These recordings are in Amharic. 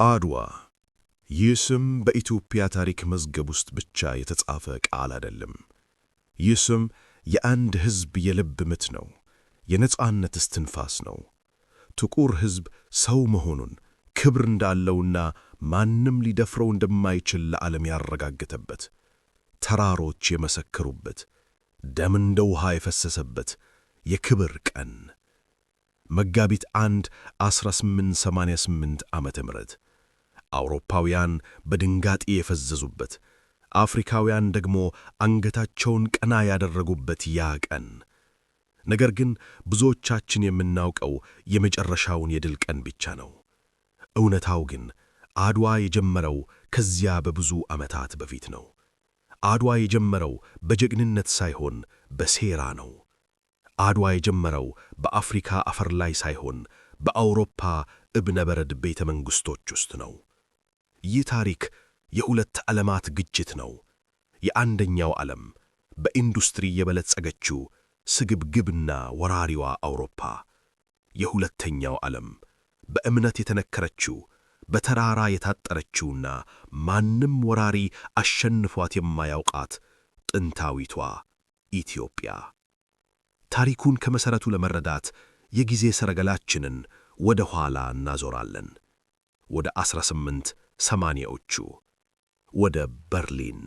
አድዋ ይህ ስም በኢትዮጵያ ታሪክ መዝገብ ውስጥ ብቻ የተጻፈ ቃል አይደለም። ይህ ስም የአንድ ሕዝብ የልብ ምት ነው፣ የነጻነት እስትንፋስ ነው። ጥቁር ሕዝብ ሰው መሆኑን፣ ክብር እንዳለውና ማንም ሊደፍረው እንደማይችል ለዓለም ያረጋገጠበት፣ ተራሮች የመሰከሩበት፣ ደም እንደ ውሃ የፈሰሰበት የክብር ቀን መጋቢት 1 1888 ዓመተ ምህረት አውሮፓውያን በድንጋጤ የፈዘዙበት፣ አፍሪካውያን ደግሞ አንገታቸውን ቀና ያደረጉበት ያ ቀን። ነገር ግን ብዙዎቻችን የምናውቀው የመጨረሻውን የድል ቀን ብቻ ነው። እውነታው ግን አድዋ የጀመረው ከዚያ በብዙ ዓመታት በፊት ነው። አድዋ የጀመረው በጀግንነት ሳይሆን በሴራ ነው። አድዋ የጀመረው በአፍሪካ አፈር ላይ ሳይሆን በአውሮፓ እብነ በረድ ቤተ መንግሥቶች ውስጥ ነው። ይህ ታሪክ የሁለት ዓለማት ግጭት ነው። የአንደኛው ዓለም በኢንዱስትሪ የበለጸገችው ስግብግብና ወራሪዋ አውሮፓ፣ የሁለተኛው ዓለም በእምነት የተነከረችው በተራራ የታጠረችውና ማንም ወራሪ አሸንፏት የማያውቃት ጥንታዊቷ ኢትዮጵያ። ታሪኩን ከመሠረቱ ለመረዳት የጊዜ ሰረገላችንን ወደ ኋላ እናዞራለን። ወደ 1880ዎቹ፣ ወደ በርሊን።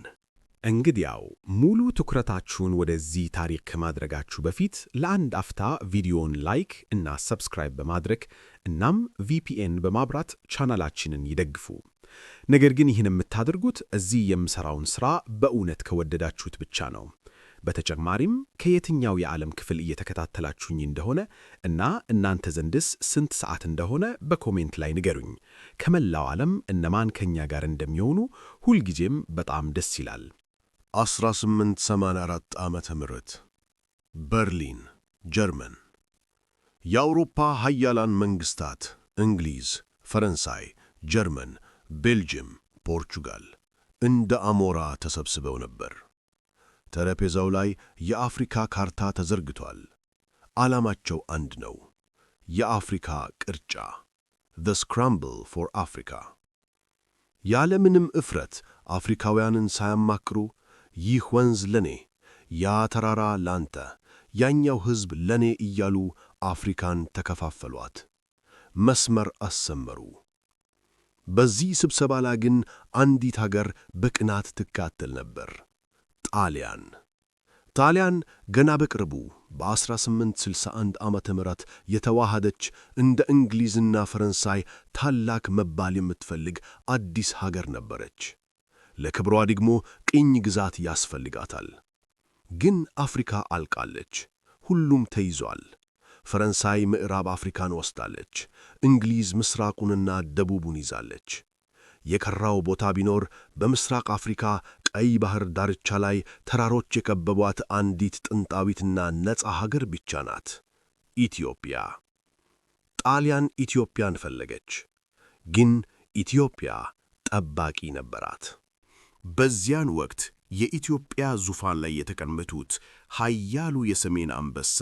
እንግዲያው ሙሉ ትኩረታችሁን ወደዚህ ታሪክ ከማድረጋችሁ በፊት ለአንድ አፍታ ቪዲዮን ላይክ እና ሰብስክራይብ በማድረግ እናም ቪፒኤን በማብራት ቻናላችንን ይደግፉ። ነገር ግን ይህን የምታደርጉት እዚህ የምሠራውን ሥራ በእውነት ከወደዳችሁት ብቻ ነው። በተጨማሪም ከየትኛው የዓለም ክፍል እየተከታተላችሁኝ እንደሆነ እና እናንተ ዘንድስ ስንት ሰዓት እንደሆነ በኮሜንት ላይ ንገሩኝ። ከመላው ዓለም እነማን ከኛ ጋር እንደሚሆኑ ሁልጊዜም በጣም ደስ ይላል። 1884 ዓመተ ምህረት በርሊን፣ ጀርመን። የአውሮፓ ኃያላን መንግሥታት እንግሊዝ፣ ፈረንሳይ፣ ጀርመን፣ ቤልጅየም፣ ፖርቹጋል እንደ አሞራ ተሰብስበው ነበር። ጠረጴዛው ላይ የአፍሪካ ካርታ ተዘርግቷል። ዓላማቸው አንድ ነው፤ የአፍሪካ ቅርጫ፣ the scramble for Africa። ያለምንም እፍረት አፍሪካውያንን ሳያማክሩ ይህ ወንዝ ለኔ፣ ያ ተራራ ላንተ፣ ያኛው ሕዝብ ለኔ እያሉ አፍሪካን ተከፋፈሏት፣ መስመር አሰመሩ። በዚህ ስብሰባ ላይ ግን አንዲት ሀገር በቅናት ትካተል ነበር፤ ጣሊያን። ጣሊያን ገና በቅርቡ በ1861 ዓመተ ምህረት የተዋሃደች እንደ እንግሊዝና ፈረንሳይ ታላቅ መባል የምትፈልግ አዲስ ሀገር ነበረች። ለክብሯ ደግሞ ቅኝ ግዛት ያስፈልጋታል። ግን አፍሪካ አልቃለች። ሁሉም ተይዟል። ፈረንሳይ ምዕራብ አፍሪካን ወስዳለች። እንግሊዝ ምስራቁንና ደቡቡን ይዛለች። የቀረው ቦታ ቢኖር በምስራቅ አፍሪካ ቀይ ባህር ዳርቻ ላይ ተራሮች የከበቧት አንዲት ጥንታዊትና ነፃ ሀገር ብቻ ናት፤ ኢትዮጵያ። ጣሊያን ኢትዮጵያን ፈለገች፣ ግን ኢትዮጵያ ጠባቂ ነበራት። በዚያን ወቅት የኢትዮጵያ ዙፋን ላይ የተቀመጡት ኃያሉ የሰሜን አንበሳ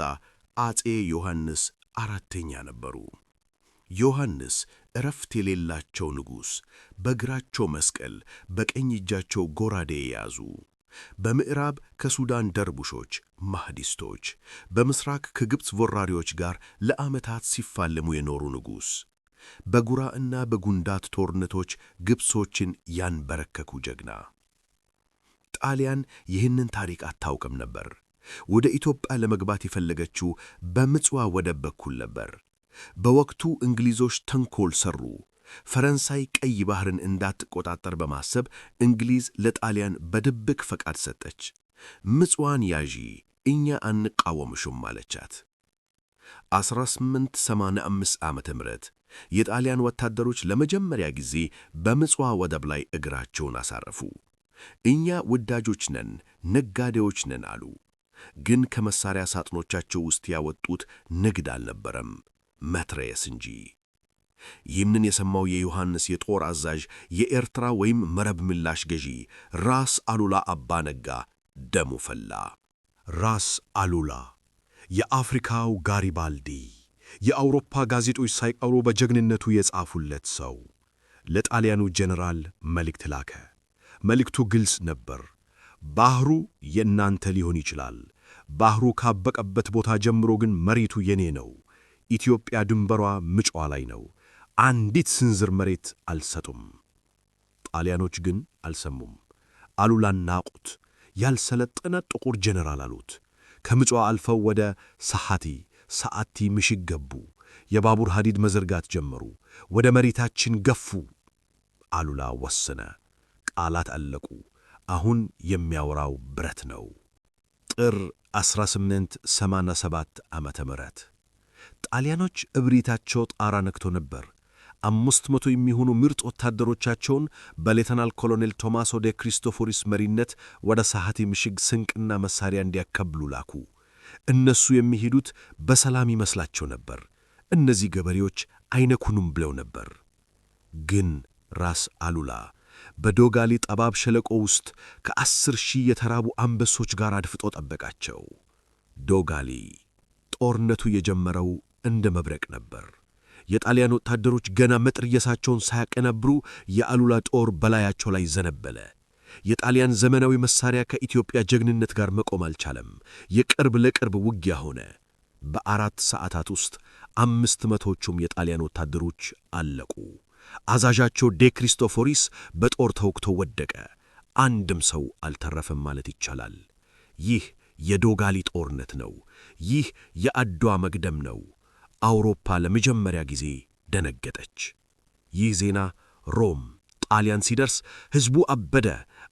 አፄ ዮሐንስ አራተኛ ነበሩ። ዮሐንስ እረፍት የሌላቸው ንጉሥ፣ በግራቸው መስቀል፣ በቀኝ እጃቸው ጎራዴ የያዙ፣ በምዕራብ ከሱዳን ደርቡሾች ማህዲስቶች፣ በምስራቅ ከግብፅ ወራሪዎች ጋር ለዓመታት ሲፋለሙ የኖሩ ንጉሥ፣ በጉራ እና በጉንዳት ጦርነቶች ግብጾችን ያንበረከኩ ጀግና። ጣሊያን ይህንን ታሪክ አታውቅም ነበር። ወደ ኢትዮጵያ ለመግባት የፈለገችው በምጽዋ ወደብ በኩል ነበር። በወቅቱ እንግሊዞች ተንኮል ሰሩ። ፈረንሳይ ቀይ ባህርን እንዳትቆጣጠር በማሰብ እንግሊዝ ለጣሊያን በድብቅ ፈቃድ ሰጠች። ምጽዋን ያዢ፣ እኛ አንቃወምሽም አለቻት። 1885 ዓመተ ምህረት የጣሊያን ወታደሮች ለመጀመሪያ ጊዜ በምጽዋ ወደብ ላይ እግራቸውን አሳረፉ። እኛ ወዳጆች ነን፣ ነጋዴዎች ነን አሉ። ግን ከመሳሪያ ሳጥኖቻቸው ውስጥ ያወጡት ንግድ አልነበረም፣ መትረየስ እንጂ። ይህንን የሰማው የዮሐንስ የጦር አዛዥ የኤርትራ ወይም መረብ ምላሽ ገዢ ራስ አሉላ አባ ነጋ ደሙ ፈላ። ራስ አሉላ የአፍሪካው ጋሪባልዲ፣ የአውሮፓ ጋዜጦች ሳይቀሩ በጀግንነቱ የጻፉለት ሰው። ለጣሊያኑ ጄኔራል መልእክት ላከ። መልእክቱ ግልጽ ነበር። ባህሩ የእናንተ ሊሆን ይችላል። ባህሩ ካበቀበት ቦታ ጀምሮ ግን መሬቱ የኔ ነው። ኢትዮጵያ ድንበሯ ምጽዋ ላይ ነው። አንዲት ስንዝር መሬት አልሰጡም። ጣሊያኖች ግን አልሰሙም። አሉላን ናቁት። ያልሰለጠነ ጥቁር ጄኔራል አሉት። ከምጽዋ አልፈው ወደ ሰዓቲ ምሽግ ገቡ። የባቡር ሐዲድ መዘርጋት ጀመሩ። ወደ መሬታችን ገፉ። አሉላ ወሰነ። ቃላት አለቁ። አሁን የሚያወራው ብረት ነው። ጥር 1887 ዓመተ ምህረት ጣሊያኖች እብሪታቸው ጣራ ነክቶ ነበር። 500 የሚሆኑ ምርጥ ወታደሮቻቸውን በሌተናል ኮሎኔል ቶማሶ ደ ክሪስቶፎሪስ መሪነት ወደ ሰዓቲ ምሽግ ስንቅና መሳሪያ እንዲያከብሉ ላኩ። እነሱ የሚሄዱት በሰላም ይመስላቸው ነበር። እነዚህ ገበሬዎች አይነኩንም ብለው ነበር። ግን ራስ አሉላ በዶጋሊ ጠባብ ሸለቆ ውስጥ ከ10,000 የተራቡ አንበሶች ጋር አድፍጦ ጠበቃቸው። ዶጋሊ ጦርነቱ የጀመረው እንደ መብረቅ ነበር። የጣሊያን ወታደሮች ገና መጥረየሳቸውን ሳያቀነብሩ የአሉላ ጦር በላያቸው ላይ ዘነበለ። የጣሊያን ዘመናዊ መሳሪያ ከኢትዮጵያ ጀግንነት ጋር መቆም አልቻለም። የቅርብ ለቅርብ ውጊያ ሆነ። በ4 ሰዓታት ውስጥ 500ዎቹም የጣሊያን ወታደሮች አለቁ። አዛዣቸው ደ ክሪስቶፎሪስ በጦር ተወግቶ ወደቀ። አንድም ሰው አልተረፈም ማለት ይቻላል። ይህ የዶጋሊ ጦርነት ነው። ይህ የአድዋ መግደም ነው። አውሮፓ ለመጀመሪያ ጊዜ ደነገጠች። ይህ ዜና ሮም ጣሊያን ሲደርስ ሕዝቡ አበደ፣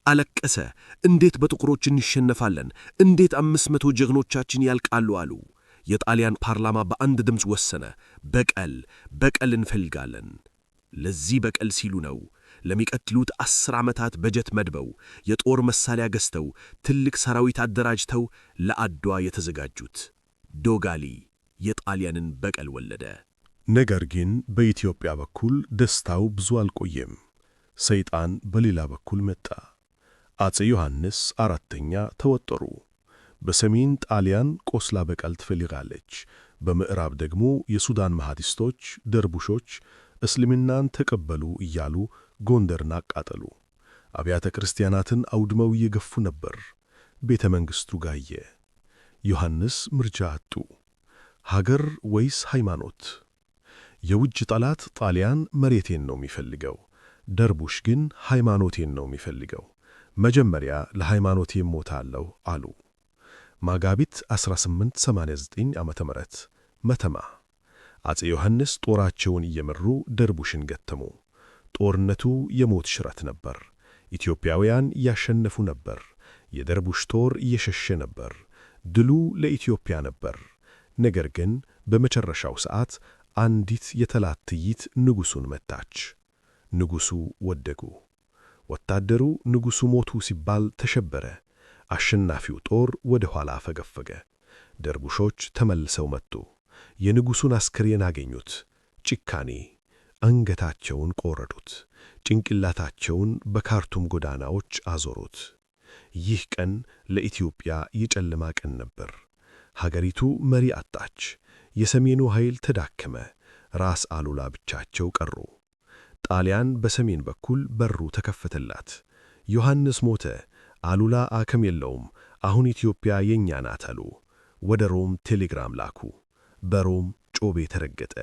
አለቀሰ። እንዴት በጥቁሮች እንሸነፋለን? እንዴት 500 ጀግኖቻችን ያልቃሉ? አሉ። የጣሊያን ፓርላማ በአንድ ድምፅ ወሰነ። በቀል እንፈልጋለን። ለዚህ በቀል ሲሉ ነው ለሚቀጥሉት 10 ዓመታት በጀት መድበው የጦር መሳሪያ ገዝተው ትልቅ ሰራዊት አደራጅተው ለአድዋ የተዘጋጁት። ዶጋሊ የጣሊያንን በቀል ወለደ። ነገር ግን በኢትዮጵያ በኩል ደስታው ብዙ አልቆየም። ሰይጣን በሌላ በኩል መጣ። አፄ ዮሐንስ አራተኛ ተወጠሩ። በሰሜን ጣሊያን ቆስላ በቀል ትፈልጋለች። በምዕራብ ደግሞ የሱዳን መሐዲስቶች ደርቡሾች እስልምናን ተቀበሉ እያሉ ጎንደርን አቃጠሉ። አብያተ ክርስቲያናትን አውድመው እየገፉ ነበር። ቤተ መንግሥቱ ጋየ። ዮሐንስ ምርጫ አጡ። ሀገር ወይስ ሃይማኖት? የውጭ ጠላት ጣሊያን መሬቴን ነው የሚፈልገው፣ ደርቡሽ ግን ሃይማኖቴን ነው የሚፈልገው። መጀመሪያ ለሃይማኖቴ ሞታለሁ አሉ። መጋቢት 1889 ዓመተ ምህረት መተማ አፄ ዮሐንስ ጦራቸውን እየመሩ ደርቡሽን ገተሙ። ጦርነቱ የሞት ሽረት ነበር። ኢትዮጵያውያን እያሸነፉ ነበር። የደርቡሽ ጦር እየሸሸ ነበር። ድሉ ለኢትዮጵያ ነበር። ነገር ግን በመጨረሻው ሰዓት አንዲት የጠላት ጥይት ንጉሡን መታች። ንጉሡ ወደቁ። ወታደሩ ንጉሡ ሞቱ ሲባል ተሸበረ። አሸናፊው ጦር ወደ ኋላ ፈገፈገ። ደርቡሾች ተመልሰው መጡ። የንጉሡን አስክሬን አገኙት። ጭካኔ። አንገታቸውን ቆረጡት። ጭንቅላታቸውን በካርቱም ጎዳናዎች አዞሩት። ይህ ቀን ለኢትዮጵያ የጨለማ ቀን ነበር። ሀገሪቱ መሪ አጣች። የሰሜኑ ኃይል ተዳከመ። ራስ አሉላ ብቻቸው ቀሩ። ጣሊያን በሰሜን በኩል በሩ ተከፈተላት። ዮሐንስ ሞተ። አሉላ አቅም የለውም። አሁን ኢትዮጵያ የኛ ናት አሉ። ወደ ሮም ቴሌግራም ላኩ። በሮም ጮቤ ተረገጠ።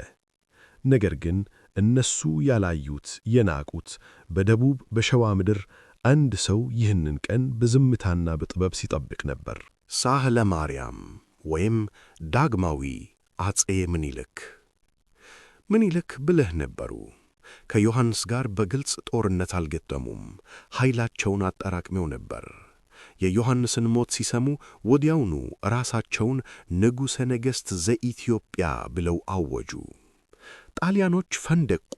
ነገር ግን እነሱ ያላዩት የናቁት በደቡብ በሸዋ ምድር አንድ ሰው ይህንን ቀን በዝምታና በጥበብ ሲጠብቅ ነበር። ሳህለ ማርያም ወይም ዳግማዊ አፄ ምኒልክ። ምኒልክ ብልህ ነበሩ። ከዮሐንስ ጋር በግልጽ ጦርነት አልገጠሙም። ኃይላቸውን አጠራቅመው ነበር። የዮሐንስን ሞት ሲሰሙ ወዲያውኑ ራሳቸውን ንጉሠ ነገሥት ዘኢትዮጵያ ብለው አወጁ። ጣሊያኖች ፈንደቁ።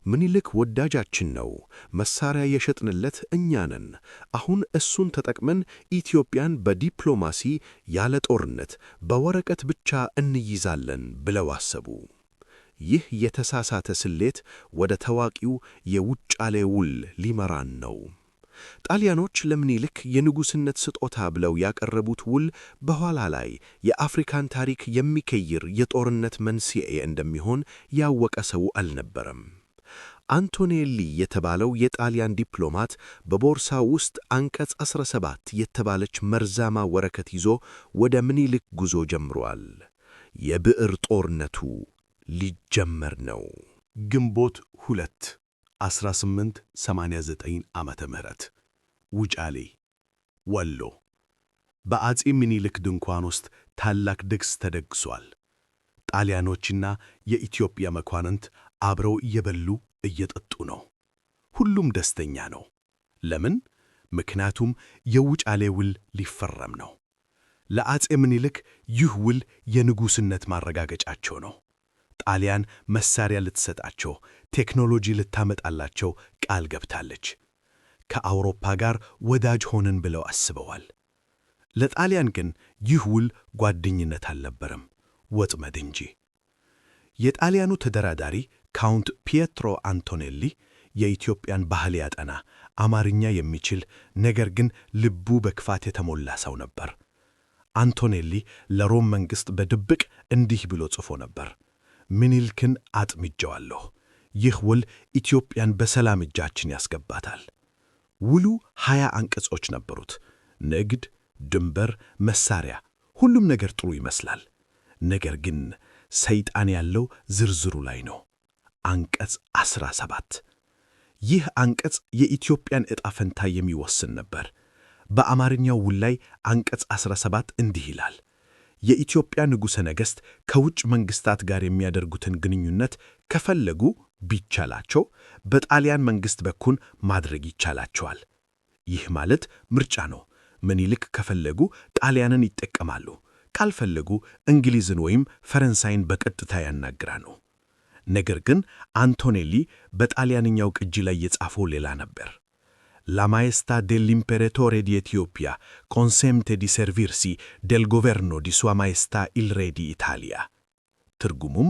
ምኒልክ ወዳጃችን ነው፣ መሳሪያ የሸጥንለት እኛ ነን፣ አሁን እሱን ተጠቅመን ኢትዮጵያን በዲፕሎማሲ ያለ ጦርነት በወረቀት ብቻ እንይዛለን ብለው አሰቡ። ይህ የተሳሳተ ስሌት ወደ ታዋቂው የውጫሌ ውል ሊመራን ነው። ጣሊያኖች ለምኒልክ የንጉሥነት ስጦታ ብለው ያቀረቡት ውል በኋላ ላይ የአፍሪካን ታሪክ የሚቀይር የጦርነት መንስኤ እንደሚሆን ያወቀ ሰው አልነበረም። አንቶኔሊ የተባለው የጣሊያን ዲፕሎማት በቦርሳ ውስጥ አንቀጽ 17 የተባለች መርዛማ ወረቀት ይዞ ወደ ምኒልክ ጉዞ ጀምሯል። የብዕር ጦርነቱ ሊጀመር ነው። ግንቦት 2 1889 ዓመተ ምህረት ውጫሌ ወሎ። በአጼ ምኒልክ ድንኳን ውስጥ ታላቅ ድግስ ተደግሷል። ጣሊያኖችና የኢትዮጵያ መኳንንት አብረው እየበሉ እየጠጡ ነው። ሁሉም ደስተኛ ነው። ለምን? ምክንያቱም የውጫሌ ውል ሊፈረም ነው። ለአጼ ምኒልክ ይህ ውል የንጉሥነት ማረጋገጫቸው ነው። ጣሊያን መሳሪያ ልትሰጣቸው፣ ቴክኖሎጂ ልታመጣላቸው ቃል ገብታለች። ከአውሮፓ ጋር ወዳጅ ሆንን ብለው አስበዋል። ለጣሊያን ግን ይህ ውል ጓደኝነት አልነበረም፣ ወጥመድ እንጂ። የጣሊያኑ ተደራዳሪ ካውንት ፒየትሮ አንቶኔሊ የኢትዮጵያን ባህል ያጠና፣ አማርኛ የሚችል ነገር ግን ልቡ በክፋት የተሞላ ሰው ነበር። አንቶኔሊ ለሮም መንግሥት በድብቅ እንዲህ ብሎ ጽፎ ነበር። ምኒልክን አጥምጄዋለሁ። ይህ ውል ኢትዮጵያን በሰላም እጃችን ያስገባታል። ውሉ 20 አንቀጾች ነበሩት። ንግድ፣ ድንበር፣ መሳሪያ፣ ሁሉም ነገር ጥሩ ይመስላል። ነገር ግን ሰይጣን ያለው ዝርዝሩ ላይ ነው። አንቀጽ 17። ይህ አንቀጽ የኢትዮጵያን ዕጣ ፈንታ የሚወስን ነበር። በአማርኛው ውል ላይ አንቀጽ 17 እንዲህ ይላል። የኢትዮጵያ ንጉሠ ነገሥት ከውጭ መንግሥታት ጋር የሚያደርጉትን ግንኙነት ከፈለጉ ቢቻላቸው በጣሊያን መንግሥት በኩል ማድረግ ይቻላቸዋል። ይህ ማለት ምርጫ ነው። ምኒልክ ከፈለጉ ጣሊያንን ይጠቀማሉ፣ ካልፈለጉ እንግሊዝን ወይም ፈረንሳይን በቀጥታ ያናግራሉ። ነገር ግን አንቶኔሊ በጣሊያንኛው ቅጂ ላይ የጻፈው ሌላ ነበር። La maestà dell'imperatore di Etiopia consente di servirsi del governo di Sua Maestà il Re di Italia። ትርጉሙም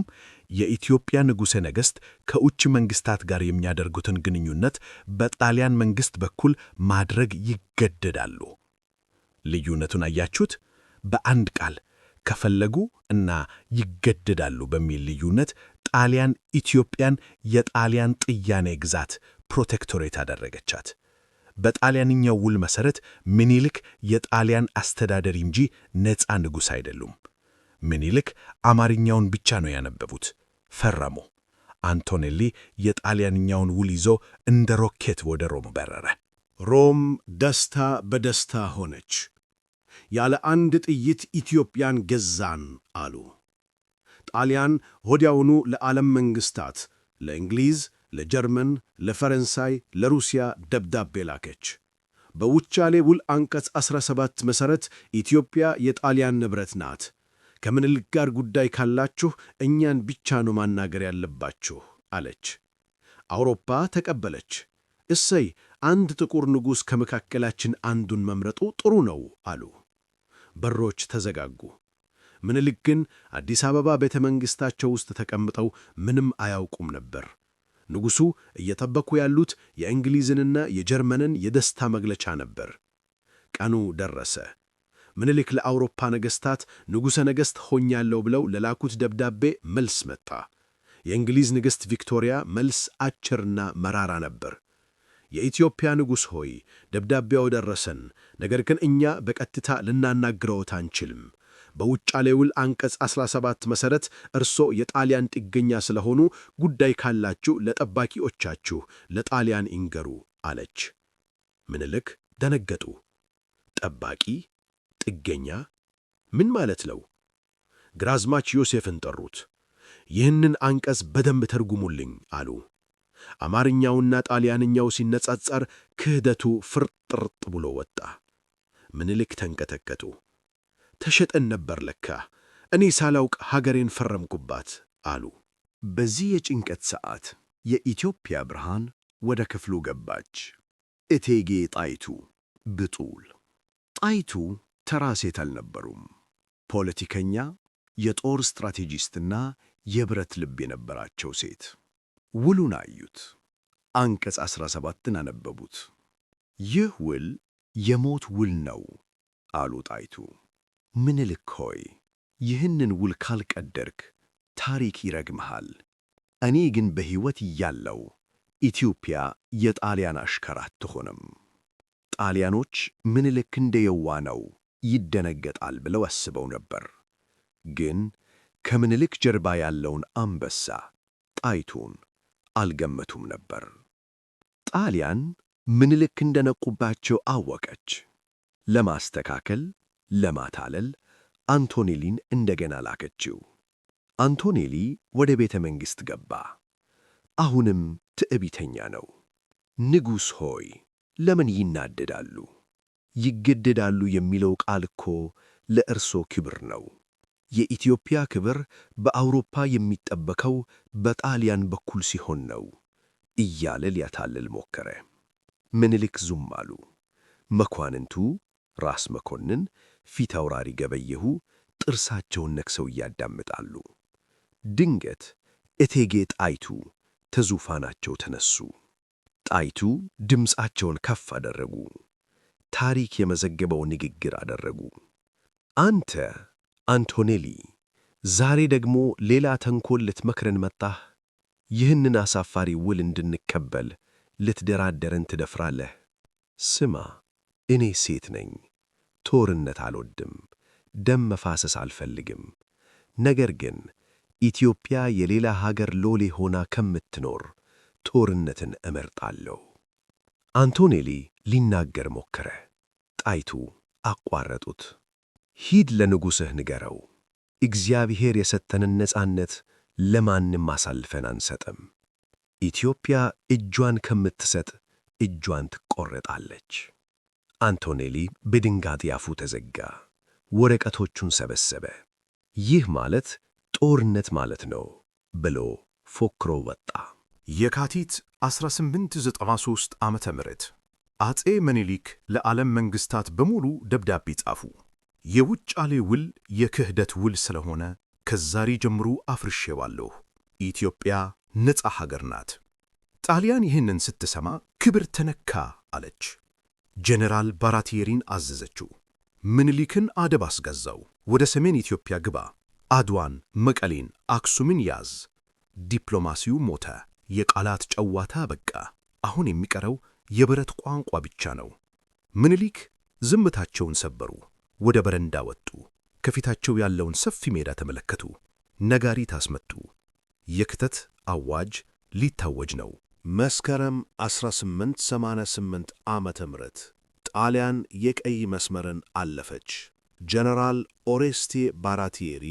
የኢትዮጵያ ንጉሠ ነገሥት ከውጭ መንግሥታት ጋር የሚያደርጉትን ግንኙነት በጣሊያን መንግሥት በኩል ማድረግ ይገደዳሉ። ልዩነቱን አያችሁት? በአንድ ቃል ከፈለጉ እና ይገደዳሉ በሚል ልዩነት ጣሊያን ኢትዮጵያን የጣሊያን ጥያኔ ግዛት ፕሮቴክቶሬት አደረገቻት። በጣሊያንኛው ውል መሠረት ምኒልክ የጣሊያን አስተዳደር እንጂ ነፃ ንጉሥ አይደሉም። ምኒልክ አማርኛውን ብቻ ነው ያነበቡት። ፈረሙ። አንቶኔሊ የጣሊያንኛውን ውል ይዞ እንደ ሮኬት ወደ ሮም በረረ። ሮም ደስታ በደስታ ሆነች። ያለ አንድ ጥይት ኢትዮጵያን ገዛን አሉ። ጣሊያን ወዲያውኑ ለዓለም መንግሥታት፣ ለእንግሊዝ፣ ለጀርመን፣ ለፈረንሳይ፣ ለሩሲያ ደብዳቤ ላከች። በውጫሌ ውል አንቀጽ 17 መሠረት ኢትዮጵያ የጣሊያን ንብረት ናት። ከምኒልክ ጋር ጉዳይ ካላችሁ እኛን ብቻ ነው ማናገር ያለባችሁ አለች። አውሮፓ ተቀበለች። እሰይ፣ አንድ ጥቁር ንጉሥ ከመካከላችን አንዱን መምረጡ ጥሩ ነው አሉ። በሮች ተዘጋጉ። ምኒልክ ግን አዲስ አበባ ቤተ መንግሥታቸው ውስጥ ተቀምጠው ምንም አያውቁም ነበር። ንጉሡ እየጠበቁ ያሉት የእንግሊዝንና የጀርመንን የደስታ መግለጫ ነበር። ቀኑ ደረሰ። ምኒልክ ለአውሮፓ ነገሥታት ንጉሠ ነገሥት ሆኛለሁ ብለው ለላኩት ደብዳቤ መልስ መጣ። የእንግሊዝ ንግሥት ቪክቶሪያ መልስ አጭርና መራራ ነበር። የኢትዮጵያ ንጉሥ ሆይ፣ ደብዳቤው ደረሰን፣ ነገር ግን እኛ በቀጥታ ልናናግረዎት አንችልም። በውጫሌ ውል አንቀጽ 17 መሠረት እርሶ የጣሊያን ጥገኛ ስለሆኑ ጉዳይ ካላችሁ ለጠባቂዎቻችሁ ለጣሊያን ይንገሩ አለች። ምኒልክ ደነገጡ። ጠባቂ? ጥገኛ? ምን ማለት ነው? ግራዝማች ዮሴፍን ጠሩት። ይህንን አንቀጽ በደንብ ተርጉሙልኝ አሉ። አማርኛውና ጣሊያንኛው ሲነጻጸር ክህደቱ ፍርጥርጥ ብሎ ወጣ። ምኒልክ ተንቀጠቀጡ። ተሸጠን ነበር ለካ፣ እኔ ሳላውቅ ሀገሬን ፈረምኩባት አሉ። በዚህ የጭንቀት ሰዓት የኢትዮጵያ ብርሃን ወደ ክፍሉ ገባች። እቴጌ ጣይቱ ብጡል። ጣይቱ ተራ ሴት አልነበሩም። ፖለቲከኛ፣ የጦር ስትራቴጂስትና የብረት ልብ የነበራቸው ሴት። ውሉን አዩት። አንቀጽ 17ን አነበቡት። ይህ ውል የሞት ውል ነው አሉ ጣይቱ። ምኒልክ ሆይ፣ ይህንን ውል ካልቀደርክ ታሪክ ይረግምሃል። እኔ ግን በሕይወት እያለሁ ኢትዮጵያ የጣሊያን አሽከር አትሆንም። ጣሊያኖች ምኒልክ እንደ የዋህ ነው ይደነገጣል ብለው አስበው ነበር። ግን ከምኒልክ ጀርባ ያለውን አንበሳ ጣይቱን አልገመቱም ነበር። ጣሊያን ምኒልክ እንደነቁባቸው አወቀች። ለማስተካከል፣ ለማታለል አንቶኔሊን እንደገና ላከችው። አንቶኔሊ ወደ ቤተ መንግሥት ገባ። አሁንም ትዕቢተኛ ነው። ንጉሥ ሆይ ለምን ይናደዳሉ? ይገደዳሉ የሚለው ቃል እኮ ለእርሶ ክብር ነው። የኢትዮጵያ ክብር በአውሮፓ የሚጠበቀው በጣሊያን በኩል ሲሆን ነው እያለ ሊያታልል ሞከረ። ምኒልክ ዝም አሉ። መኳንንቱ ራስ መኮንን፣ ፊት አውራሪ ገበየሁ ጥርሳቸውን ነክሰው ያዳምጣሉ። ድንገት እቴጌ ጣይቱ ከዙፋናቸው ተነሱ። ጣይቱ ድምፃቸውን ከፍ አደረጉ። ታሪክ የመዘገበው ንግግር አደረጉ። አንተ አንቶኔሊ፣ ዛሬ ደግሞ ሌላ ተንኮል ልትመክረን መጣህ? ይህንን አሳፋሪ ውል እንድንቀበል ልትደራደረን ትደፍራለህ? ስማ፣ እኔ ሴት ነኝ። ጦርነት አልወድም፣ ደም መፋሰስ አልፈልግም። ነገር ግን ኢትዮጵያ የሌላ ሀገር ሎሌ ሆና ከምትኖር ጦርነትን እመርጣለሁ። አንቶኔሊ ሊናገር ሞከረ። ጣይቱ አቋረጡት። ሂድ ለንጉሥህ ንገረው፣ እግዚአብሔር የሰጠንን ነፃነት ለማንም አሳልፈን አንሰጥም። ኢትዮጵያ እጇን ከምትሰጥ እጇን ትቆረጣለች። አንቶኔሊ በድንጋጤ አፉ ተዘጋ። ወረቀቶቹን ሰበሰበ። ይህ ማለት ጦርነት ማለት ነው ብሎ ፎክሮ ወጣ። የካቲት 1893 ዓመተ ምህረት አፄ ምኒልክ ለዓለም መንግሥታት በሙሉ ደብዳቤ ጻፉ። የውጫሌ ውል የክህደት ውል ስለሆነ ከዛሬ ጀምሮ አፍርሼዋለሁ። ኢትዮጵያ ነፃ ሀገር ናት። ጣሊያን ይህንን ስትሰማ ክብር ተነካ አለች። ጄኔራል ባራቲየሪን አዘዘችው። ምኒልክን አደብ አስገዛው። ወደ ሰሜን ኢትዮጵያ ግባ፣ አድዋን፣ መቀሌን፣ አክሱምን ያዝ። ዲፕሎማሲው ሞተ። የቃላት ጨዋታ በቃ። አሁን የሚቀረው የብረት ቋንቋ ብቻ ነው። ምኒልክ ዝምታቸውን ሰበሩ። ወደ በረንዳ ወጡ። ከፊታቸው ያለውን ሰፊ ሜዳ ተመለከቱ። ነጋሪት አስመቱ። የክተት አዋጅ ሊታወጅ ነው። መስከረም 1888 ዓመተ ምህረት ጣሊያን የቀይ መስመርን አለፈች። ጀነራል ኦሬስቴ ባራቲየሪ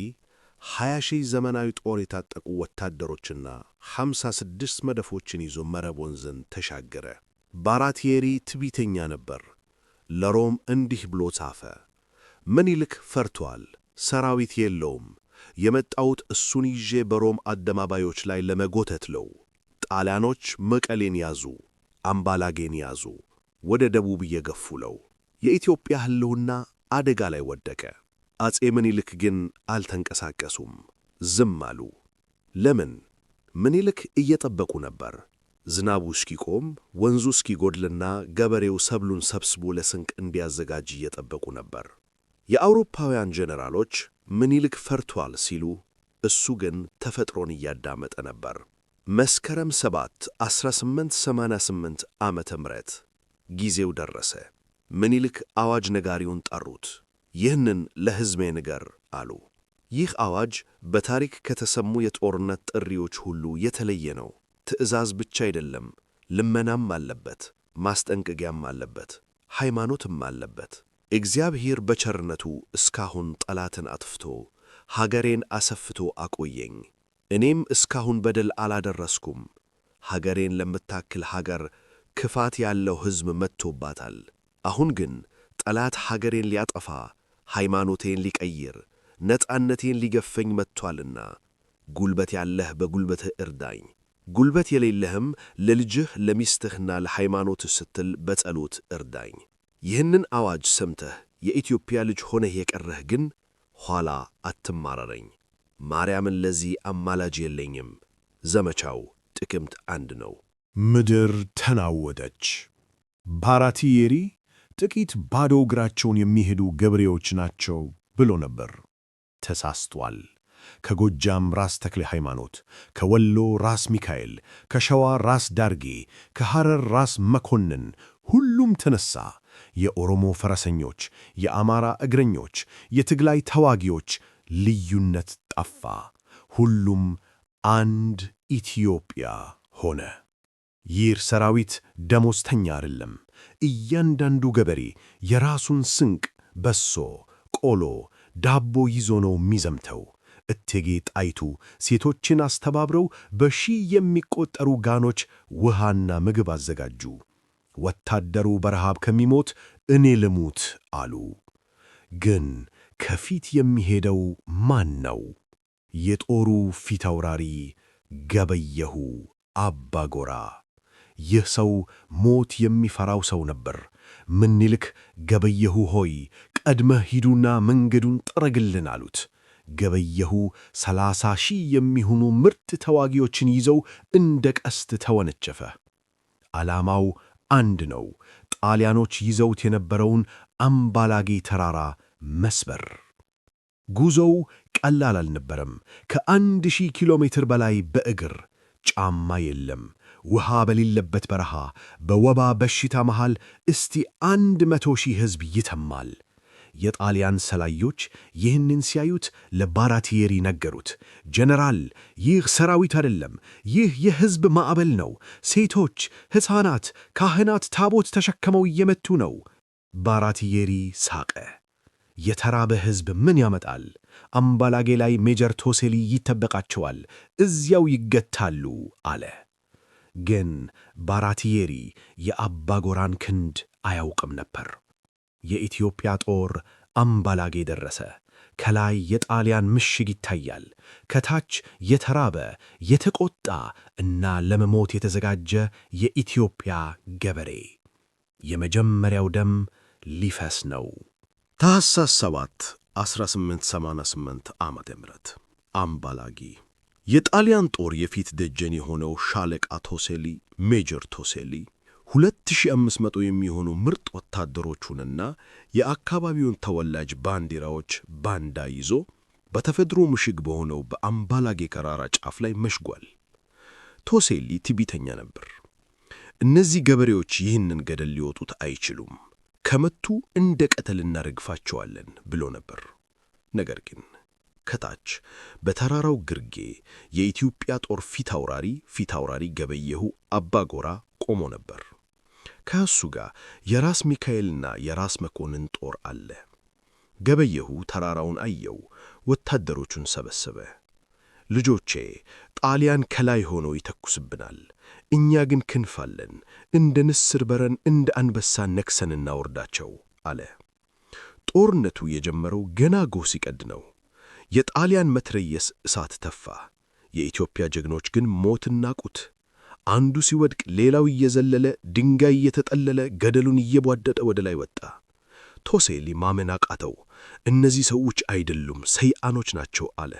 20,000 ዘመናዊ ጦር የታጠቁ ወታደሮችና 56 መድፎችን ይዞ መረብ ወንዝን ተሻገረ። ባራቲየሪ ትዕቢተኛ ነበር። ለሮም እንዲህ ብሎ ጻፈ። ምኒልክ ፈርቷል፣ ሰራዊት የለውም። የመጣሁት እሱን ይዤ በሮም አደባባዮች ላይ ለመጎተት ነው። ጣሊያኖች መቀሌን ያዙ፣ አምባላጌን ያዙ፣ ወደ ደቡብ እየገፉ ነው። የኢትዮጵያ ሕልውና አደጋ ላይ ወደቀ። አፄ ምኒልክ ግን አልተንቀሳቀሱም፣ ዝም አሉ። ለምን? ምኒልክ እየጠበቁ ነበር። ዝናቡ እስኪቆም፣ ወንዙ እስኪጎድልና ገበሬው ሰብሉን ሰብስቦ ለስንቅ እንዲያዘጋጅ እየጠበቁ ነበር። የአውሮፓውያን ጄኔራሎች ምኒልክ ፈርቷል ሲሉ፣ እሱ ግን ተፈጥሮን እያዳመጠ ነበር። መስከረም 7 1888 ዓመተ ምህረት ጊዜው ደረሰ። ምኒልክ አዋጅ ነጋሪውን ጠሩት። ይህንን ለሕዝቤ ንገር አሉ። ይህ አዋጅ በታሪክ ከተሰሙ የጦርነት ጥሪዎች ሁሉ የተለየ ነው። ትዕዛዝ ብቻ አይደለም፣ ልመናም አለበት፣ ማስጠንቀቂያም አለበት፣ ሃይማኖትም አለበት። እግዚአብሔር በቸርነቱ እስካሁን ጠላትን አጥፍቶ ሀገሬን አሰፍቶ አቆየኝ። እኔም እስካሁን በደል አላደረስኩም። ሀገሬን ለምታክል ሀገር ክፋት ያለው ሕዝብ መጥቶባታል። አሁን ግን ጠላት ሀገሬን ሊያጠፋ፣ ሃይማኖቴን ሊቀይር፣ ነፃነቴን ሊገፈኝ መጥቷልና ጉልበት ያለህ በጉልበትህ እርዳኝ፣ ጉልበት የሌለህም ለልጅህ ለሚስትህና ለሃይማኖትህ ስትል በጸሎት እርዳኝ። ይህንን አዋጅ ሰምተህ የኢትዮጵያ ልጅ ሆነህ የቀረህ ግን ኋላ አትማረረኝ። ማርያምን ለዚህ አማላጅ የለኝም። ዘመቻው ጥቅምት 1 ነው። ምድር ተናወጠች። ባራቲየሪ ጥቂት ባዶ እግራቸውን የሚሄዱ ገበሬዎች ናቸው ብሎ ነበር። ተሳስቷል። ከጎጃም ራስ ተክለ ሃይማኖት፣ ከወሎ ራስ ሚካኤል፣ ከሸዋ ራስ ዳርጌ፣ ከሐረር ራስ መኮንን ሁሉም ተነሳ። የኦሮሞ ፈረሰኞች፣ የአማራ እግረኞች፣ የትግራይ ተዋጊዎች ልዩነት ጠፋ። ሁሉም አንድ ኢትዮጵያ ሆነ። ይህ ሰራዊት ደሞዝተኛ አይደለም። እያንዳንዱ ገበሬ የራሱን ስንቅ፣ በሶ፣ ቆሎ፣ ዳቦ ይዞ ነው የሚዘምተው። እቴጌ ጣይቱ ሴቶችን አስተባብረው በሺህ የሚቆጠሩ ጋኖች ውሃና ምግብ አዘጋጁ። ወታደሩ በረሃብ ከሚሞት እኔ ልሙት አሉ። ግን ከፊት የሚሄደው ማን ነው? የጦሩ ፊት አውራሪ ገበየሁ አባጎራ። ይህ ሰው ሞት የሚፈራው ሰው ነበር። ምኒልክ ገበየሁ ሆይ ቀድመህ ሂዱና መንገዱን ጥረግልን አሉት። ገበየሁ 30,000 የሚሆኑ ምርጥ ተዋጊዎችን ይዘው እንደ ቀስት ተወነጨፈ። ዓላማው አንድ ነው፤ ጣሊያኖች ይዘውት የነበረውን አምባላጌ ተራራ መስበር። ጉዞው ቀላል አልነበረም። ከ1000 ኪሎ ሜትር በላይ በእግር ጫማ የለም። ውሃ በሌለበት በረሃ በወባ በሽታ መሃል እስቲ 100,000 ሕዝብ ይተማል። የጣሊያን ሰላዮች ይህንን ሲያዩት ለባራቲየሪ ነገሩት። ጀነራል፣ ይህ ሰራዊት አይደለም፣ ይህ የሕዝብ ማዕበል ነው። ሴቶች፣ ሕፃናት፣ ካህናት ታቦት ተሸክመው እየመቱ ነው። ባራቲየሪ ሳቀ። የተራበ ሕዝብ ምን ያመጣል? አምባላጌ ላይ ሜጀር ቶሴሊ ይጠበቃቸዋል፣ እዚያው ይገታሉ አለ። ግን ባራቲየሪ የአባጎራን ክንድ አያውቅም ነበር። የኢትዮጵያ ጦር አምባላጌ ደረሰ። ከላይ የጣሊያን ምሽግ ይታያል። ከታች የተራበ የተቆጣ እና ለመሞት የተዘጋጀ የኢትዮጵያ ገበሬ። የመጀመሪያው ደም ሊፈስ ነው። ታኅሳስ 7 1888 ዓመተ ምህረት አምባላጌ። የጣሊያን ጦር የፊት ደጀን የሆነው ሻለቃ ቶሴሊ፣ ሜጀር ቶሴሊ 2500 የሚሆኑ ምርጥ ወታደሮቹንና የአካባቢውን ተወላጅ ባንዲራዎች ባንዳ ይዞ በተፈጥሮ ምሽግ በሆነው በአምባላጌ ተራራ ጫፍ ላይ መሽጓል። ቶሴሊ ትዕቢተኛ ነበር። እነዚህ ገበሬዎች ይህንን ገደል ሊወጡት አይችሉም፣ ከመቱ እንደ ቀተል እናረግፋቸዋለን ብሎ ነበር። ነገር ግን ከታች በተራራው ግርጌ የኢትዮጵያ ጦር ፊት አውራሪ ገበየሁ አባጎራ ቆሞ ነበር። ከእሱ ጋር የራስ ሚካኤልና የራስ መኮንን ጦር አለ። ገበየሁ ተራራውን አየው፣ ወታደሮቹን ሰበሰበ። ልጆቼ፣ ጣሊያን ከላይ ሆኖ ይተኩስብናል፣ እኛ ግን ክንፍ አለን፣ እንደ ንስር በረን እንደ አንበሳ ነክሰን እናወርዳቸው አለ። ጦርነቱ የጀመረው ገና ጎህ ሲቀድ ነው። የጣሊያን መትረየስ እሳት ተፋ። የኢትዮጵያ ጀግኖች ግን ሞትን ናቁት። አንዱ ሲወድቅ ሌላው እየዘለለ ድንጋይ እየተጠለለ ገደሉን እየቧደጠ ወደ ላይ ወጣ። ቶሴሊ ማመን አቃተው። እነዚህ ሰዎች አይደሉም፣ ሰይጣኖች ናቸው አለ።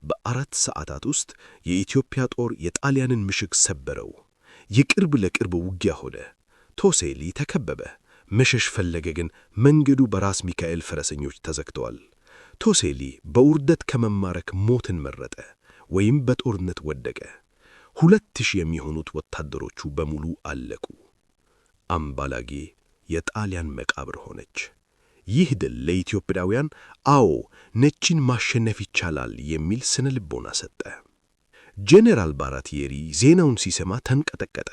በ4 ሰዓታት ውስጥ የኢትዮጵያ ጦር የጣሊያንን ምሽግ ሰበረው። የቅርብ ለቅርብ ውጊያ ሆነ። ቶሴሊ ተከበበ። መሸሽ ፈለገ፣ ግን መንገዱ በራስ ሚካኤል ፈረሰኞች ተዘግተዋል። ቶሴሊ በውርደት ከመማረክ ሞትን መረጠ፣ ወይም በጦርነት ወደቀ። 2000 የሚሆኑት ወታደሮቹ በሙሉ አለቁ። አምባላጌ የጣሊያን መቃብር ሆነች። ይህ ድል ለኢትዮጵያውያን አዎ ነጭን ማሸነፍ ይቻላል የሚል ስነ ልቦና ሰጠ። ጄኔራል ባራቲየሪ ዜናውን ሲሰማ ተንቀጠቀጠ።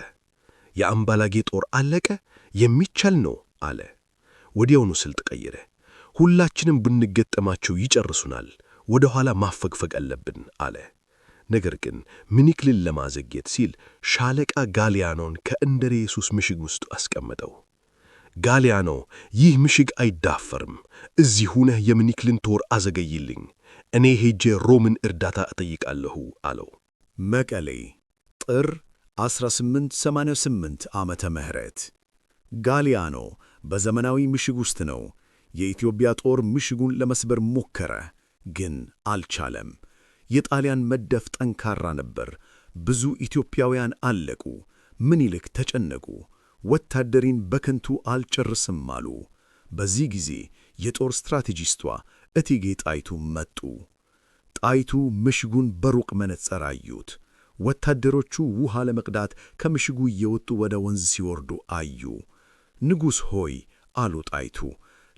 የአምባላጌ ጦር አለቀ፣ የሚቻል ነው አለ። ወዲያውኑ ስልት ቀየረ። ሁላችንም ብንገጠማቸው ይጨርሱናል፣ ወደ ኋላ ማፈግፈግ አለብን አለ። ነገር ግን ምኒልክን ለማዘግየት ሲል ሻለቃ ጋሊያኖን ከእንደሬ ኢየሱስ ምሽግ ውስጥ አስቀመጠው። ጋሊያኖ፣ ይህ ምሽግ አይዳፈርም፣ እዚህ ሁነህ የምኒልክን ጦር አዘገይልኝ፣ እኔ ሄጄ ሮምን እርዳታ እጠይቃለሁ አለው። መቀሌ ጥር 1888 ዓመተ ምህረት ጋሊያኖ በዘመናዊ ምሽግ ውስጥ ነው። የኢትዮጵያ ጦር ምሽጉን ለመስበር ሞከረ፣ ግን አልቻለም። የጣሊያን መደፍ ጠንካራ ነበር። ብዙ ኢትዮጵያውያን አለቁ። ምኒልክ ተጨነቁ። ወታደሪን በከንቱ አልጨርስም አሉ። በዚህ ጊዜ የጦር ስትራቴጂስቷ እቴጌ ጣይቱ መጡ። ጣይቱ ምሽጉን በሩቅ መነጽር አዩት። ወታደሮቹ ውሃ ለመቅዳት ከምሽጉ እየወጡ ወደ ወንዝ ሲወርዱ አዩ። ንጉሥ ሆይ አሉ ጣይቱ፣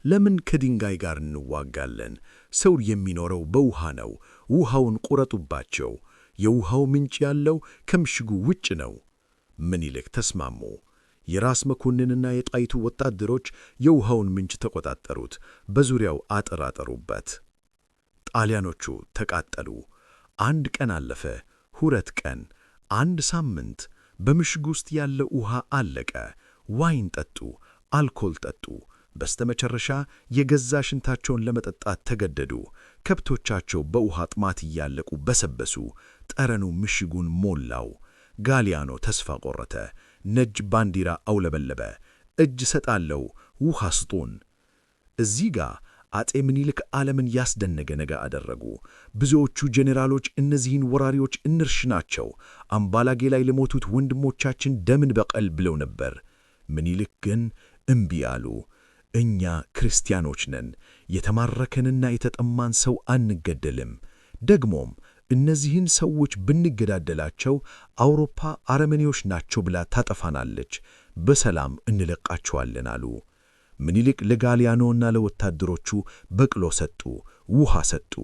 ለምን ከድንጋይ ጋር እንዋጋለን? ሰው የሚኖረው በውሃ ነው። ውሃውን ቁረጡባቸው። የውሃው ምንጭ ያለው ከምሽጉ ውጭ ነው። ምኒልክ ተስማሙ። የራስ መኮንንና የጣይቱ ወታደሮች የውሃውን ምንጭ ተቆጣጠሩት። በዙሪያው አጥር አጠሩበት። ጣሊያኖቹ ተቃጠሉ። 1 ቀን አለፈ፣ 2 ቀን፣ 1 ሳምንት። በምሽጉ ውስጥ ያለው ውሃ አለቀ። ዋይን ጠጡ፣ አልኮል ጠጡ። በስተመጨረሻ የገዛ ሽንታቸውን ለመጠጣት ተገደዱ። ከብቶቻቸው በውሃ ጥማት እያለቁ በሰበሱ። ጠረኑ ምሽጉን ሞላው። ጋሊያኖ ተስፋ ቆረጠ። ነጭ ባንዲራ አውለበለበ። እጅ ሰጣለው፣ ውሃ ስጡን። እዚህ ጋር አጤ ምኒልክ ዓለምን ያስደነገ ነገር አደረጉ። ብዙዎቹ ጄኔራሎች እነዚህን ወራሪዎች እንርሽ ናቸው፣ አምባላጌ ላይ ለሞቱት ወንድሞቻችን ደምን በቀል ብለው ነበር። ምኒልክ ግን እምቢ አሉ። እኛ ክርስቲያኖች ነን፣ የተማረከንና የተጠማን ሰው አንገደልም። ደግሞም እነዚህን ሰዎች ብንገዳደላቸው አውሮፓ አረመኔዎች ናቸው ብላ ታጠፋናለች፣ በሰላም እንለቃቸዋለን አሉ። ምኒልክ ለጋሊያኖና ለወታደሮቹ በቅሎ ሰጡ፣ ውሃ ሰጡ።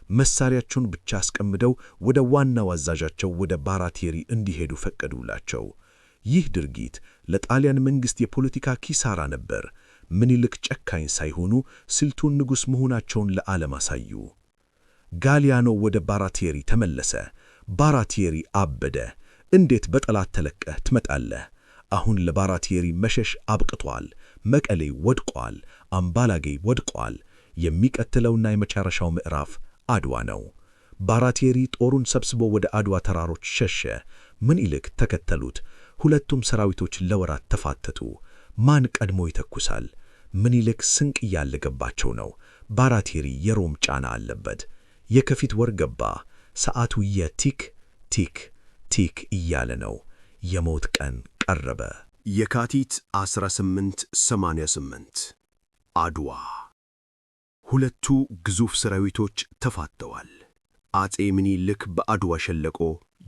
መሳሪያቸውን ብቻ አስቀምደው ወደ ዋናው አዛዣቸው ወደ ባራቴሪ እንዲሄዱ ፈቀዱላቸው። ይህ ድርጊት ለጣሊያን መንግሥት የፖለቲካ ኪሳራ ነበር። ምኒልክ ጨካኝ ሳይሆኑ ስልጡን ንጉሥ መሆናቸውን ለዓለም አሳዩ። ጋሊያኖ ወደ ባራቴሪ ተመለሰ። ባራቴሪ አበደ። እንዴት በጠላት ተለቀህ ትመጣለህ? አሁን ለባራቴሪ መሸሽ አብቅቷል። መቀሌ ወድቋል። አምባላጌ ወድቋል። የሚቀጥለውና የመጨረሻው ምዕራፍ አድዋ ነው። ባራቴሪ ጦሩን ሰብስቦ ወደ አድዋ ተራሮች ሸሸ። ምኒልክ ተከተሉት። ሁለቱም ሰራዊቶች ለወራት ተፋተቱ። ማን ቀድሞ ይተኩሳል? ምኒልክ ስንቅ እያለገባቸው ነው። ባራቴሪ የሮም ጫና አለበት። የከፊት ወር ገባ። ሰዓቱ የቲክ ቲክ ቲክ እያለ ነው። የሞት ቀን ቀረበ። የካቲት 1888 አድዋ። ሁለቱ ግዙፍ ሰራዊቶች ተፋተዋል። አጼ ምኒልክ በአድዋ ሸለቆ፣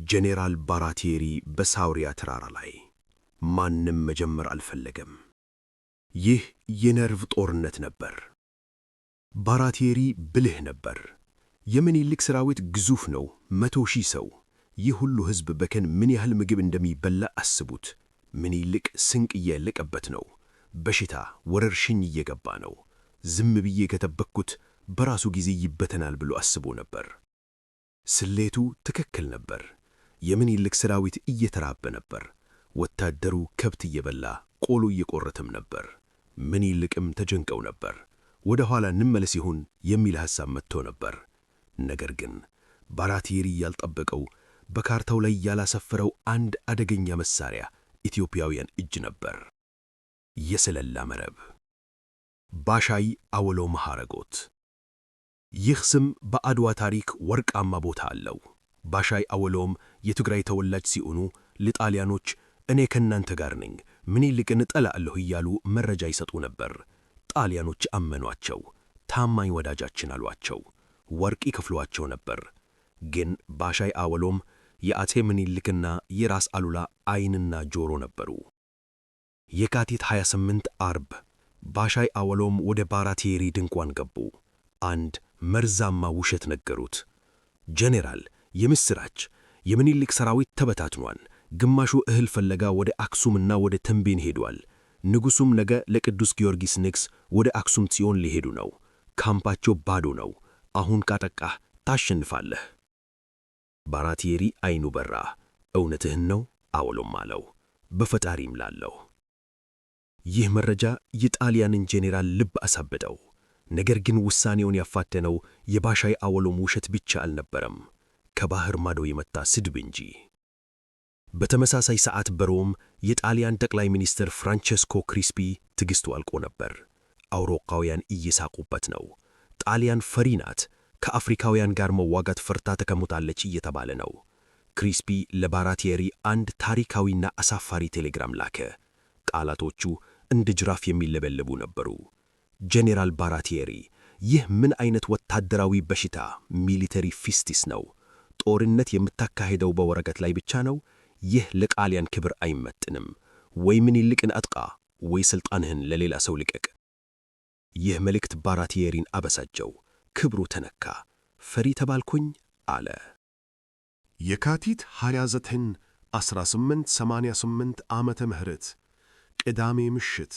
ጄኔራል ባራቴሪ በሳውሪያ ተራራ ላይ። ማንም መጀመር አልፈለገም። ይህ የነርቭ ጦርነት ነበር። ባራቴሪ ብልህ ነበር። የምኒልክ ሰራዊት ግዙፍ ነው፣ 100,000 ሰው። ይህ ሁሉ ሕዝብ በቀን ምን ያህል ምግብ እንደሚበላ አስቡት። ምኒልክ ስንቅ እያለቀበት ነው። በሽታ ወረርሽኝ እየገባ ነው። ዝም ብዬ ከተበኩት በራሱ ጊዜ ይበተናል ብሎ አስቦ ነበር። ስሌቱ ትክክል ነበር። የምኒልክ ሰራዊት እየተራበ ነበር። ወታደሩ ከብት እየበላ ቆሎ እየቆረተም ነበር። ምኒልክም ተጨንቀው ነበር። ወደ ኋላ እንመለስ ይሆን የሚል ሐሳብ መጥቶ ነበር። ነገር ግን ባራቴሪ ያልጠበቀው በካርታው ላይ ያላሰፈረው አንድ አደገኛ መሳሪያ ኢትዮጵያውያን እጅ ነበር። የሰለላ መረብ። ባሻይ አወሎም ሐረጎት። ይህ ስም በአድዋ ታሪክ ወርቃማ ቦታ አለው። ባሻይ አወሎም የትግራይ ተወላጅ ሲሆኑ ለጣሊያኖች እኔ ከናንተ ጋር ነኝ፣ ምኒልክን እጠላለሁ እያሉ መረጃ ይሰጡ ነበር። ጣሊያኖች አመኗቸው። ታማኝ ወዳጃችን አሏቸው። ወርቅ ይከፍሏቸው ነበር። ግን ባሻይ አወሎም የአጼ ምኒልክና የራስ አሉላ ዓይንና ጆሮ ነበሩ። የካቲት 28 አርብ ባሻይ አወሎም ወደ ባራቴሪ ድንኳን ገቡ። አንድ መርዛማ ውሸት ነገሩት። ጄኔራል፣ የምስራች! የምኒልክ ሰራዊት ተበታትኗል። ግማሹ እህል ፍለጋ ወደ አክሱምና ወደ ተንቤን ሄዷል። ንጉሡም ነገ ለቅዱስ ጊዮርጊስ ንግስ ወደ አክሱም ጽዮን ሊሄዱ ነው። ካምፓቸው ባዶ ነው። አሁን ካጠቃህ ታሸንፋለህ። ባራቴሪ ዓይኑ በራ። እውነትህን ነው አወሎም አለው። በፈጣሪም ላለሁ። ይህ መረጃ የጣሊያንን ጄኔራል ልብ አሳበደው። ነገር ግን ውሳኔውን ያፋተነው የባሻይ አወሎም ውሸት ብቻ አልነበረም፣ ከባህር ማዶ የመጣ ስድብ እንጂ። በተመሳሳይ ሰዓት በሮም የጣሊያን ጠቅላይ ሚኒስትር ፍራንቼስኮ ክሪስፒ ትዕግስቱ አልቆ ነበር። አውሮፓውያን እየሳቁበት ነው። ጣሊያን ፈሪ ናት፣ ከአፍሪካውያን ጋር መዋጋት ፈርታ ተቀምጣለች እየተባለ ነው። ክሪስፒ ለባራቴሪ አንድ ታሪካዊና አሳፋሪ ቴሌግራም ላከ። ቃላቶቹ እንደ ጅራፍ የሚለበለቡ ነበሩ። ጄኔራል ባራቴሪ፣ ይህ ምን አይነት ወታደራዊ በሽታ ሚሊተሪ ፊስቲስ ነው? ጦርነት የምታካሄደው በወረቀት ላይ ብቻ ነው? ይህ ለጣሊያን ክብር አይመጥንም። ወይ ምኒልክን አጥቃ፣ ወይ ሥልጣንህን ለሌላ ሰው ልቀቅ። ይህ መልእክት ባራቲየሪን አበሳጨው። ክብሩ ተነካ። ፈሪ ተባልኩኝ አለ። የካቲት 29 1888 ዓመተ ምህረት ቅዳሜ ምሽት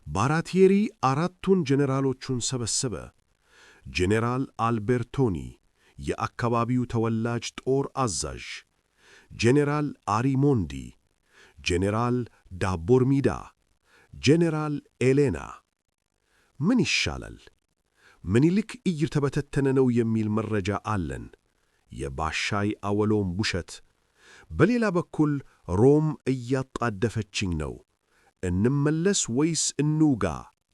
ባራቲየሪ አራቱን ጄኔራሎቹን ሰበሰበ። ጄኔራል አልቤርቶኒ የአካባቢው ተወላጅ ጦር አዛዥ፣ ጄኔራል አሪሞንዲ፣ ጄኔራል ዳቦርሚዳ፣ ጄኔራል ኤሌና። ምን ይሻላል? ምኒልክ እየተበተነ ነው የሚል መረጃ አለን። የባሻይ አወሎም ውሸት። በሌላ በኩል ሮም እያጣደፈችኝ ነው፣ እንመለስ ወይስ እንውጋ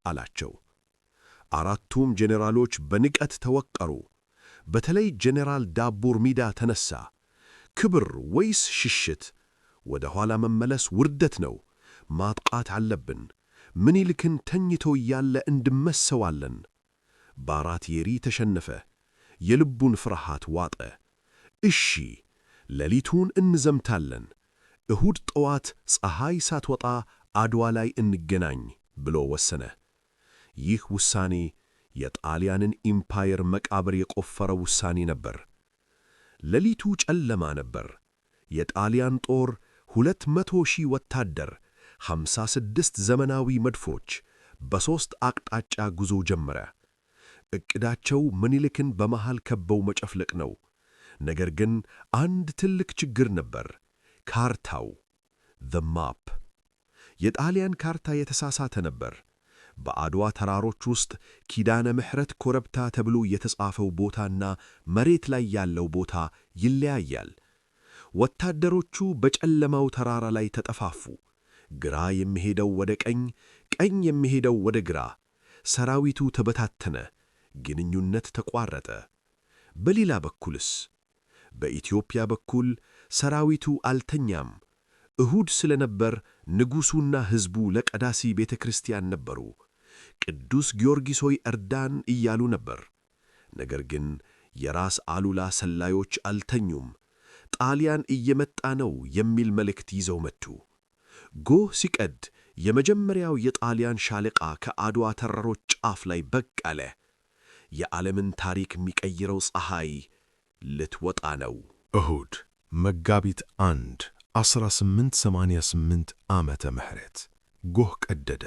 አላቸው። አራቱም ጄኔራሎች በንቀት ተወቀሩ። በተለይ ጄኔራል ዳቦርሚዳ ተነሳ። ክብር ወይስ ሽሽት? ወደ ኋላ መመለስ ውርደት ነው። ማጥቃት አለብን። ምኒልክን ተኝቶ እያለ እንድመሰዋለን። ባራቲየሪ ተሸነፈ። የልቡን ፍርሃት ዋጠ። እሺ፣ ሌሊቱን እንዘምታለን። እሁድ ጠዋት ፀሐይ ሳትወጣ አድዋ ላይ እንገናኝ ብሎ ወሰነ። ይህ ውሳኔ የጣሊያንን ኢምፓየር መቃብር የቆፈረ ውሳኔ ነበር። ሌሊቱ ጨለማ ነበር። የጣሊያን ጦር 200,000 ወታደር፣ 56 ዘመናዊ መድፎች በሦስት አቅጣጫ ጉዞ ጀመረ። ዕቅዳቸው ምኒልክን በመሃል ከበው መጨፍለቅ ነው። ነገር ግን አንድ ትልቅ ችግር ነበር። ካርታው the map። የጣሊያን ካርታ የተሳሳተ ነበር። በአድዋ ተራሮች ውስጥ ኪዳነ ምሕረት ኮረብታ ተብሎ የተጻፈው ቦታና መሬት ላይ ያለው ቦታ ይለያያል። ወታደሮቹ በጨለማው ተራራ ላይ ተጠፋፉ። ግራ የሚሄደው ወደ ቀኝ፣ ቀኝ የሚሄደው ወደ ግራ። ሰራዊቱ ተበታተነ። ግንኙነት ተቋረጠ። በሌላ በኩልስ? በኢትዮጵያ በኩል ሰራዊቱ አልተኛም። እሁድ ስለነበር ንጉሡና ሕዝቡ ለቀዳሲ ቤተ ክርስቲያን ነበሩ። ቅዱስ ጊዮርጊስ ሆይ እርዳን እያሉ ነበር። ነገር ግን የራስ አሉላ ሰላዮች አልተኙም። ጣሊያን እየመጣ ነው የሚል መልእክት ይዘው መጡ። ጎህ ሲቀድ የመጀመሪያው የጣሊያን ሻለቃ ከአድዋ ተራሮች ጫፍ ላይ ብቅ አለ። የዓለምን ታሪክ የሚቀይረው ፀሐይ ልትወጣ ነው። እሁድ መጋቢት 1 1888 ዓመተ ምህረት ጎህ ቀደደ።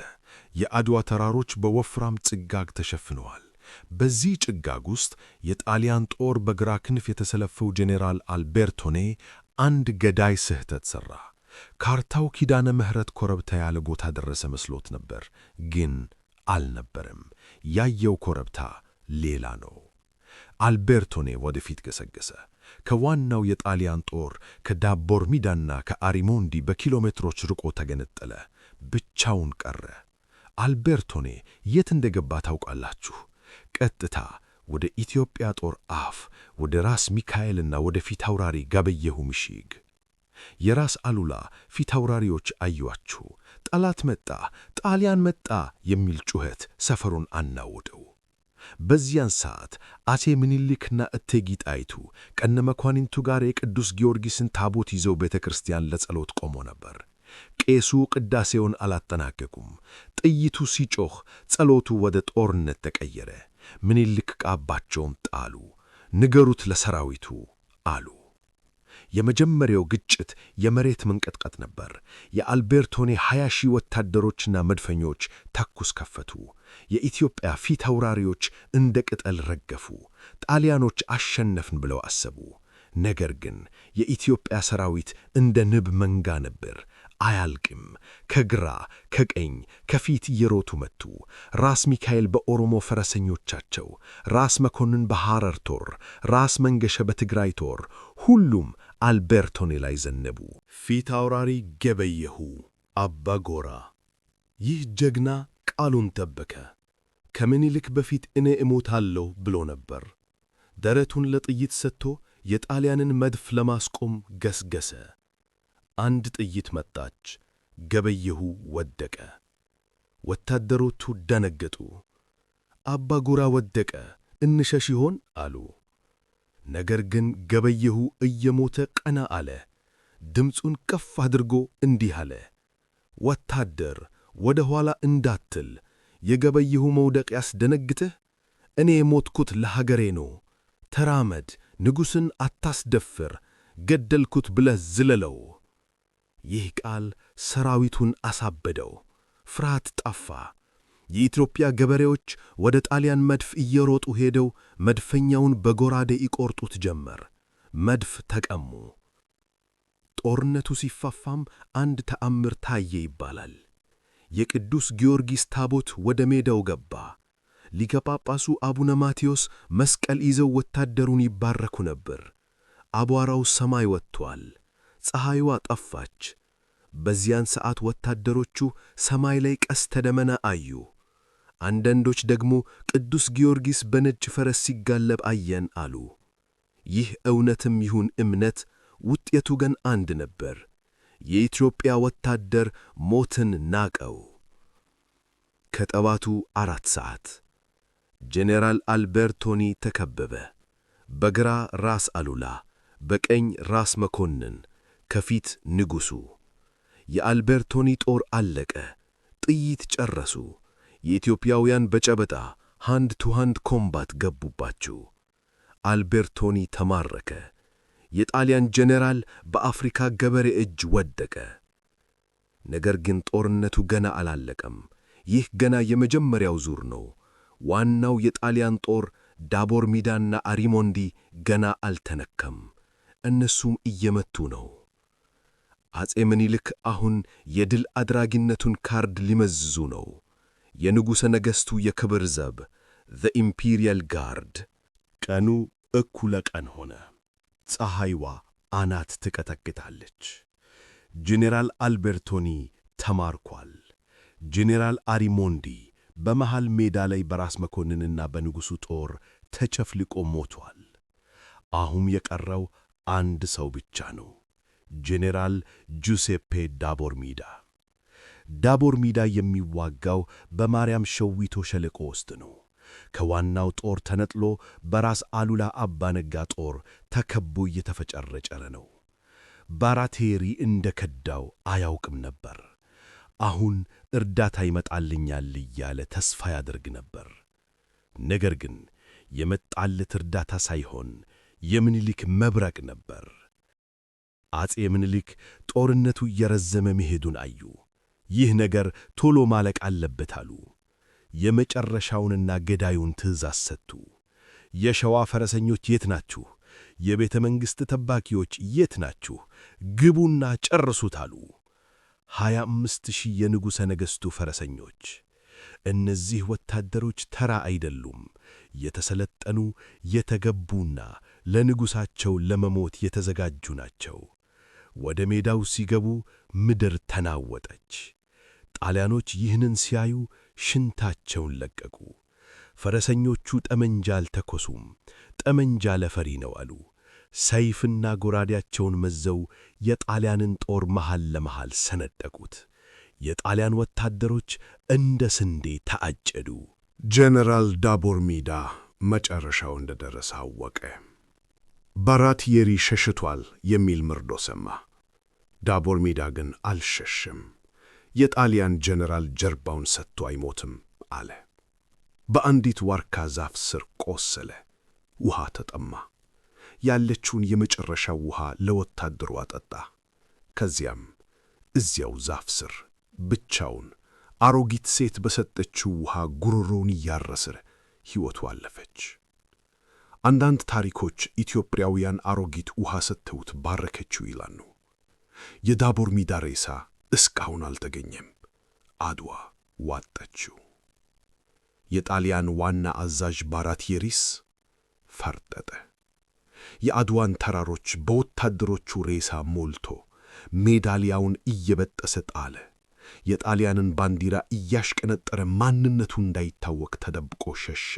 የአድዋ ተራሮች በወፍራም ጭጋግ ተሸፍነዋል። በዚህ ጭጋግ ውስጥ የጣሊያን ጦር በግራ ክንፍ የተሰለፈው ጄኔራል አልቤርቶኔ አንድ ገዳይ ስህተት ሠራ። ካርታው ኪዳነ ምሕረት ኮረብታ ያለ ቦታ ደረሰ መስሎት ነበር፣ ግን አልነበረም። ያየው ኮረብታ ሌላ ነው። አልቤርቶኔ ወደፊት ገሰገሰ። ከዋናው የጣሊያን ጦር ከዳቦርሚዳና ከአሪሞንዲ በኪሎሜትሮች ርቆ ተገነጠለ። ብቻውን ቀረ። አልቤርቶኔ የት እንደገባ ታውቃላችሁ? ቀጥታ ወደ ኢትዮጵያ ጦር አፍ፣ ወደ ራስ ሚካኤልና ወደ ፊታውራሪ ገበየሁ ምሽግ። የራስ አሉላ ፊታውራሪዎች አዩአችሁ። ጠላት መጣ፣ ጣሊያን መጣ የሚል ጩኸት ሰፈሩን አናወጠው። በዚያን ሰዓት አፄ ምኒልክና እቴጌ ጣይቱ ከነ መኳንንቱ ጋር የቅዱስ ጊዮርጊስን ታቦት ይዘው ቤተ ክርስቲያን ለጸሎት ቆሞ ነበር። ቄሱ ቅዳሴውን አላጠናቀቁም። ጥይቱ ሲጮኽ ጸሎቱ ወደ ጦርነት ተቀየረ። ምኒልክ ቃባቸውን ጣሉ። ንገሩት ለሰራዊቱ አሉ። የመጀመሪያው ግጭት የመሬት መንቀጥቀጥ ነበር። የአልቤርቶኔ 20,000 ወታደሮችና መድፈኞች ተኩስ ከፈቱ። የኢትዮጵያ ፊት አውራሪዎች እንደ ቅጠል ረገፉ። ጣሊያኖች አሸነፍን ብለው አሰቡ። ነገር ግን የኢትዮጵያ ሰራዊት እንደ ንብ መንጋ ነበር። አያልቅም። ከግራ ከቀኝ ከፊት እየሮጡ መቱ። ራስ ሚካኤል በኦሮሞ ፈረሰኞቻቸው፣ ራስ መኮንን በሐረር ጦር፣ ራስ መንገሻ በትግራይ ጦር፣ ሁሉም አልቤርቶኔ ላይ ዘነቡ። ፊት አውራሪ ገበየሁ አባ ጎራ። ይህ ጀግና ቃሉን ጠበቀ። ከምኒልክ በፊት እኔ እሞታለሁ ብሎ ነበር። ደረቱን ለጥይት ሰጥቶ የጣሊያንን መድፍ ለማስቆም ገስገሰ። አንድ ጥይት መጣች። ገበየሁ ወደቀ። ወታደሮቹ ደነገጡ። አባ ጉራ ወደቀ፣ እንሸሽ ይሆን አሉ። ነገር ግን ገበየሁ እየሞተ ቀና አለ። ድምፁን ከፍ አድርጎ እንዲህ አለ፣ ወታደር ወደ ኋላ እንዳትል፣ የገበየሁ መውደቅ ያስደነግትህ? እኔ የሞትኩት ለሀገሬ ነው። ተራመድ፣ ንጉሥን አታስደፍር፣ ገደልኩት ብለህ ዝለለው። ይህ ቃል ሰራዊቱን አሳበደው። ፍርሃት ጠፋ። የኢትዮጵያ ገበሬዎች ወደ ጣሊያን መድፍ እየሮጡ ሄደው መድፈኛውን በጎራዴ ይቆርጡት ጀመር። መድፍ ተቀሙ። ጦርነቱ ሲፋፋም አንድ ተአምር ታየ ይባላል። የቅዱስ ጊዮርጊስ ታቦት ወደ ሜዳው ገባ። ሊቀ ጳጳሱ አቡነ ማቴዎስ መስቀል ይዘው ወታደሩን ይባረኩ ነበር። አቧራው ሰማይ ወጥቷል። ፀሐይዋ ጠፋች። በዚያን ሰዓት ወታደሮቹ ሰማይ ላይ ቀስተ ደመና አዩ። አንዳንዶች ደግሞ ቅዱስ ጊዮርጊስ በነጭ ፈረስ ሲጋለብ አየን አሉ። ይህ እውነትም ይሁን እምነት ውጤቱ ግን አንድ ነበር። የኢትዮጵያ ወታደር ሞትን ናቀው። ከጠዋቱ 4 ሰዓት ጄኔራል አልበርቶኒ ተከበበ። በግራ ራስ አሉላ፣ በቀኝ ራስ መኮንን፣ ከፊት ንጉሡ። የአልበርቶኒ ጦር አለቀ። ጥይት ጨረሱ። የኢትዮጵያውያን በጨበጣ ሃንድ ቱ ሃንድ ኮምባት ገቡባቸው። አልበርቶኒ ተማረከ። የጣሊያን ጄኔራል በአፍሪካ ገበሬ እጅ ወደቀ። ነገር ግን ጦርነቱ ገና አላለቀም። ይህ ገና የመጀመሪያው ዙር ነው። ዋናው የጣሊያን ጦር ዳቦር ሚዳና አሪሞንዲ ገና አልተነከም። እነሱም እየመቱ ነው። አጼ ምኒልክ አሁን የድል አድራጊነቱን ካርድ ሊመዝዙ ነው። የንጉሠ ነገሥቱ የክብር ዘብ ኢምፔሪያል ጋርድ። ቀኑ እኩለ ቀን ሆነ። ፀሐይዋ አናት ትቀጠቅጣለች። ጄኔራል አልበርቶኒ ተማርኳል። ጄኔራል አሪሞንዲ በመሃል ሜዳ ላይ በራስ መኮንንና በንጉሡ ጦር ተጨፍልቆ ሞቷል። አሁን የቀረው አንድ ሰው ብቻ ነው፣ ጄኔራል ጁሴፔ ዳቦር ሚዳ። ዳቦር ሚዳ የሚዋጋው በማርያም ሸዊቶ ሸለቆ ውስጥ ነው። ከዋናው ጦር ተነጥሎ በራስ አሉላ አባ ነጋ ጦር ተከቦ እየተፈጨረጨረ ነው። ባራቴሪ እንደ ከዳው አያውቅም ነበር። አሁን እርዳታ ይመጣልኛል እያለ ተስፋ ያደርግ ነበር። ነገር ግን የመጣለት እርዳታ ሳይሆን የምኒልክ መብረቅ ነበር። አጼ ምኒልክ ጦርነቱ እየረዘመ መሄዱን አዩ። ይህ ነገር ቶሎ ማለቅ አለበት አሉ። የመጨረሻውንና ገዳዩን ትእዛዝ ሰጡ። የሸዋ ፈረሰኞች የት ናችሁ? የቤተ መንግሥት ጠባቂዎች የት ናችሁ? ግቡና ጨርሱት አሉ። 25,000 የንጉሠ ነገሥቱ ፈረሰኞች። እነዚህ ወታደሮች ተራ አይደሉም። የተሰለጠኑ፣ የተገቡና ለንጉሣቸው ለመሞት የተዘጋጁ ናቸው። ወደ ሜዳው ሲገቡ ምድር ተናወጠች። ጣሊያኖች ይህንን ሲያዩ ሽንታቸውን ለቀቁ። ፈረሰኞቹ ጠመንጃ አልተኮሱም። ጠመንጃ ለፈሪ ነው አሉ። ሰይፍና ጎራዴያቸውን መዘው የጣሊያንን ጦር መሃል ለመሃል ሰነጠቁት። የጣሊያን ወታደሮች እንደ ስንዴ ተአጨዱ። ጄኔራል ዳቦር ሚዳ መጨረሻው እንደደረሰ አወቀ። ባራቴሪ ሸሽቷል የሚል መርዶ ሰማ። ዳቦር ሚዳ ግን አልሸሸም። የጣሊያን ጄኔራል ጀርባውን ሰጥቶ አይሞትም አለ። በአንዲት ዋርካ ዛፍ ስር ቆሰለ። ውሃ ተጠማ። ያለችውን የመጨረሻው ውሃ ለወታደሩ አጠጣ። ከዚያም እዚያው ዛፍ ስር ብቻውን አሮጊት ሴት በሰጠችው ውሃ ጉሮሮውን እያረሰ ሕይወቱ አለፈች። አንዳንድ ታሪኮች ኢትዮጵያውያን አሮጊት ውሃ ሰጥተውት ባረከችው ይላሉ። የዳቦር ሚዳ ሬሳ እስካሁን አልተገኘም። አድዋ ዋጠችው። የጣሊያን ዋና አዛዥ ባራቴሪስ ፈርጠጠ። የአድዋን ተራሮች በወታደሮቹ ሬሳ ሞልቶ ሜዳሊያውን እየበጠሰ ጣለ። የጣሊያንን ባንዲራ እያሽቀነጠረ ማንነቱ እንዳይታወቅ ተደብቆ ሸሸ።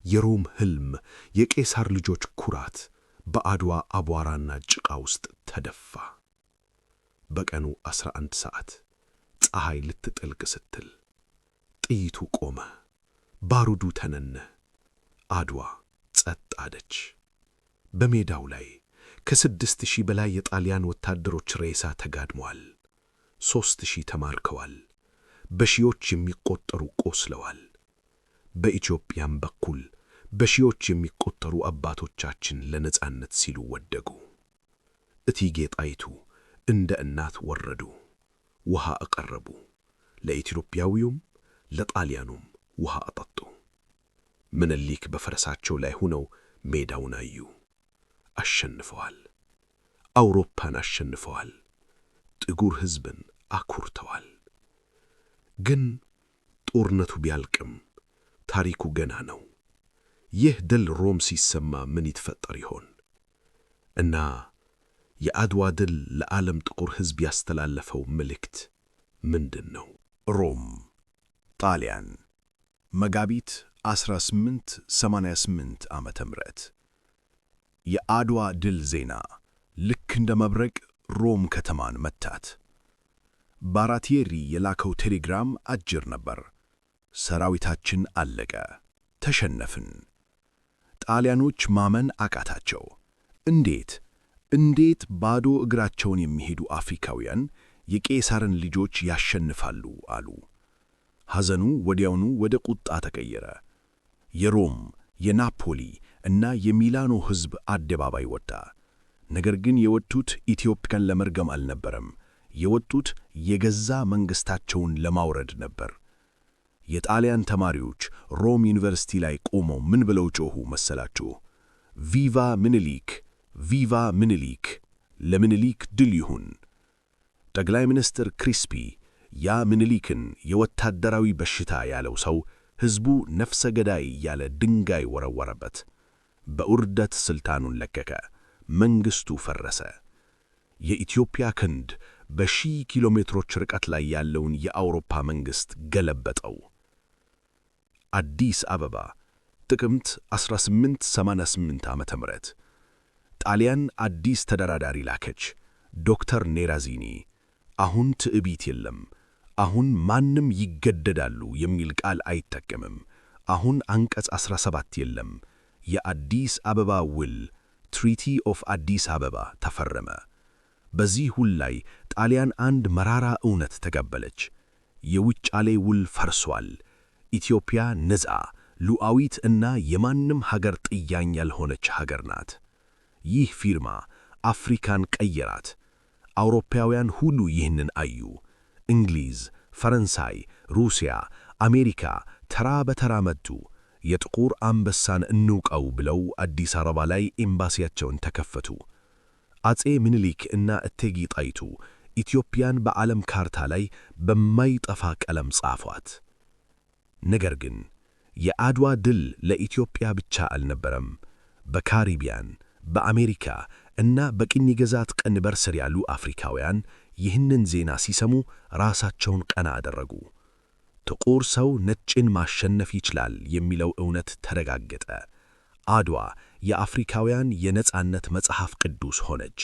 የሮም ሕልም፣ የቄሳር ልጆች ኩራት በአድዋ አቧራና ጭቃ ውስጥ ተደፋ። በቀኑ 11 ሰዓት ፀሐይ ልትጠልቅ ስትል ጥይቱ ቆመ። ባሩዱ ተነነ። አድዋ ጸጥ አለች። በሜዳው ላይ ከ6000 በላይ የጣሊያን ወታደሮች ሬሳ ተጋድመዋል። 3000 ተማርከዋል። በሺዎች የሚቆጠሩ ቆስለዋል። በኢትዮጵያም በኩል በሺዎች የሚቆጠሩ አባቶቻችን ለነጻነት ሲሉ ወደቁ። እቴጌ ጣይቱ እንደ እናት ወረዱ፣ ውሃ አቀረቡ። ለኢትዮጵያዊውም ለጣሊያኑም ውሃ አጠጡ። ምኒልክ በፈረሳቸው ላይ ሆነው ሜዳውን አዩ። አሸንፈዋል። አውሮፓን አሸንፈዋል። ጥቁር ሕዝብን አኩርተዋል። ግን ጦርነቱ ቢያልቅም ታሪኩ ገና ነው። ይህ ድል ሮም ሲሰማ ምን ይትፈጠር ይሆን? እና የአድዋ ድል ለዓለም ጥቁር ሕዝብ ያስተላለፈው መልእክት ምንድን ነው? ሮም፣ ጣሊያን፣ መጋቢት 1888 ዓመተ ምህረት የአድዋ ድል ዜና ልክ እንደ መብረቅ ሮም ከተማን መታት። ባራቲየሪ የላከው ቴሌግራም አጭር ነበር። ሰራዊታችን አለቀ፣ ተሸነፍን። ጣሊያኖች ማመን አቃታቸው። እንዴት ባዶ እግራቸውን የሚሄዱ አፍሪካውያን የቄሳርን ልጆች ያሸንፋሉ አሉ። ሐዘኑ ወዲያውኑ ወደ ቁጣ ተቀየረ። የሮም፣ የናፖሊ እና የሚላኖ ሕዝብ አደባባይ ወጣ። ነገር ግን የወጡት ኢትዮጵያን ለመርገም አልነበረም። የወጡት የገዛ መንግሥታቸውን ለማውረድ ነበር። የጣሊያን ተማሪዎች ሮም ዩኒቨርሲቲ ላይ ቆመው ምን ብለው ጮኹ መሰላችሁ? ቪቫ ምኒልክ! ቪቫ ምኒልክ! ለምኒልክ ድል ይሁን! ጠቅላይ ሚኒስትር ክሪስፒ ያ ምኒልክን የወታደራዊ በሽታ ያለው ሰው ሕዝቡ ነፍሰ ገዳይ ያለ ድንጋይ ወረወረበት። በውርደት ሥልጣኑን ለቀቀ። መንግሥቱ ፈረሰ። የኢትዮጵያ ክንድ በሺህ ኪሎ ሜትሮች ርቀት ላይ ያለውን የአውሮፓ መንግሥት ገለበጠው። አዲስ አበባ ጥቅምት 1888 ዓመተ ምህረት ጣሊያን አዲስ ተደራዳሪ ላከች። ዶክተር ኔራዚኒ አሁን ትዕቢት የለም፣ አሁን ማንም ይገደዳሉ የሚል ቃል አይጠቀምም። አሁን አንቀጽ 17 የለም። የአዲስ አበባ ውል ትሪቲ ኦፍ አዲስ አበባ ተፈረመ። በዚህ ውል ላይ ጣሊያን አንድ መራራ እውነት ተቀበለች። የውጫሌ ውል ፈርሷል። ኢትዮጵያ ነፃ፣ ሉዓዊት እና የማንም ሀገር ጥያኝ ያልሆነች ሀገር ናት። ይህ ፊርማ አፍሪካን ቀየራት። አውሮፓውያን ሁሉ ይህንን አዩ። እንግሊዝ፣ ፈረንሳይ፣ ሩሲያ፣ አሜሪካ ተራ በተራ መጡ። የጥቁር አንበሳን እንውቀው ብለው አዲስ አበባ ላይ ኤምባሲያቸውን ተከፈቱ። አጼ ምኒልክ እና እቴጌ ጣይቱ ኢትዮጵያን በዓለም ካርታ ላይ በማይጠፋ ቀለም ጻፏት። ነገር ግን የአድዋ ድል ለኢትዮጵያ ብቻ አልነበረም። በካሪቢያን፣ በአሜሪካ እና በቅኝ ግዛት ቀንበር ስር ያሉ አፍሪካውያን ይህንን ዜና ሲሰሙ ራሳቸውን ቀና አደረጉ። ጥቁር ሰው ነጭን ማሸነፍ ይችላል የሚለው እውነት ተረጋገጠ። አድዋ የአፍሪካውያን የነጻነት መጽሐፍ ቅዱስ ሆነች።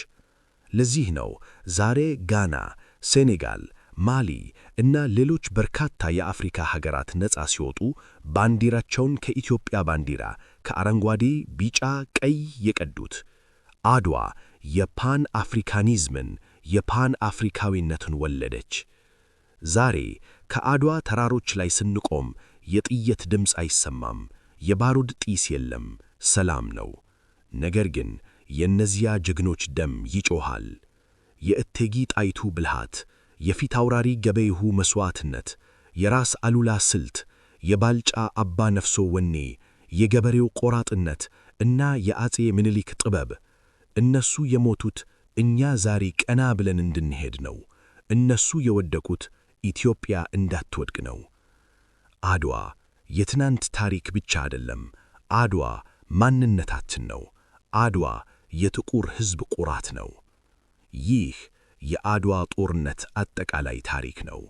ለዚህ ነው ዛሬ ጋና፣ ሴኔጋል፣ ማሊ እና ሌሎች በርካታ የአፍሪካ ሀገራት ነጻ ሲወጡ ባንዲራቸውን ከኢትዮጵያ ባንዲራ ከአረንጓዴ፣ ቢጫ፣ ቀይ የቀዱት። አድዋ የፓን አፍሪካኒዝምን የፓን አፍሪካዊነትን ወለደች። ዛሬ ከአድዋ ተራሮች ላይ ስንቆም የጥይት ድምፅ አይሰማም፣ የባሩድ ጢስ የለም፣ ሰላም ነው። ነገር ግን የእነዚያ ጀግኖች ደም ይጮኻል። የእቴጌ ጣይቱ ብልሃት፣ የፊት አውራሪ ገበይሁ መሥዋዕትነት፣ የራስ አሉላ ስልት፣ የባልጫ አባ ነፍሶ ወኔ፣ የገበሬው ቆራጥነት እና የአጼ ምኒልክ ጥበብ፣ እነሱ የሞቱት እኛ ዛሬ ቀና ብለን እንድንሄድ ነው። እነሱ የወደቁት ኢትዮጵያ እንዳትወድቅ ነው። አድዋ የትናንት ታሪክ ብቻ አይደለም። አድዋ ማንነታችን ነው። አድዋ የጥቁር ሕዝብ ኩራት ነው። ይህ የአድዋ ጦርነት አጠቃላይ ታሪክ ነው።